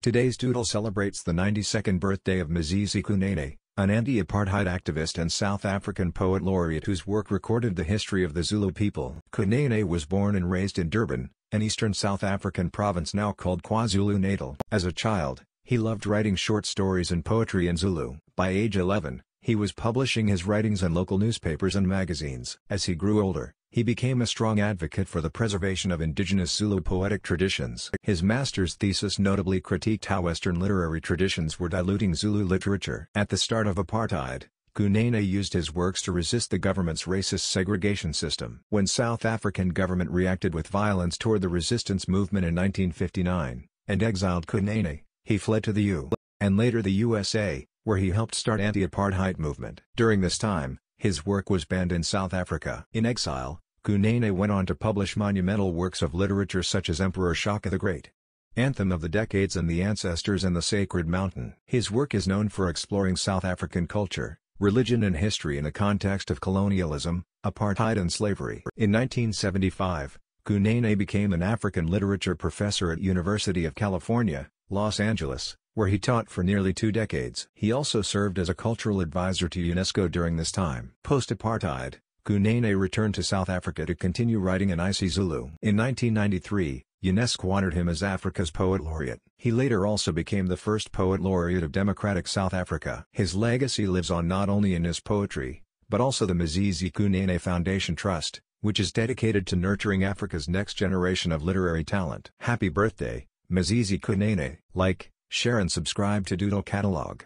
Today's Doodle celebrates the 92nd birthday of Mazisi Kunene, an anti-apartheid activist and South African poet laureate whose work recorded the history of the Zulu people. Kunene was born and raised in Durban, an eastern South African province now called KwaZulu-Natal. As a child, he loved writing short stories and poetry in Zulu. By age 11, he was publishing his writings in local newspapers and magazines. As he grew older, he became a strong advocate for the preservation of indigenous Zulu poetic traditions. His master's thesis notably critiqued how Western literary traditions were diluting Zulu literature. At the start of apartheid, Kunene used his works to resist the government's racist segregation system. When South African government reacted with violence toward the resistance movement in 1959, and exiled Kunene, he fled to the U.S. and later the USA, where he helped start anti-apartheid movement. During this time, his work was banned in South Africa. In exile, Kunene went on to publish monumental works of literature such as Emperor Shaka the Great, Anthem of the Decades and The Ancestors and the Sacred Mountain. His work is known for exploring South African culture, religion and history in the context of colonialism, apartheid and slavery. In 1975, Kunene became an African literature professor at University of California, Los Angeles, where he taught for nearly 2 decades. He also served as a cultural advisor to UNESCO during this time. Post-apartheid, Kunene returned to South Africa to continue writing in Zulu. In 1993, UNESCO honored him as Africa's Poet Laureate. He later also became the first Poet Laureate of democratic South Africa. His legacy lives on not only in his poetry, but also the Mazisi Kunene Foundation Trust, which is dedicated to nurturing Africa's next generation of literary talent. Happy birthday, Mazisi Kunene! Like, share and subscribe to Doodle Catalog.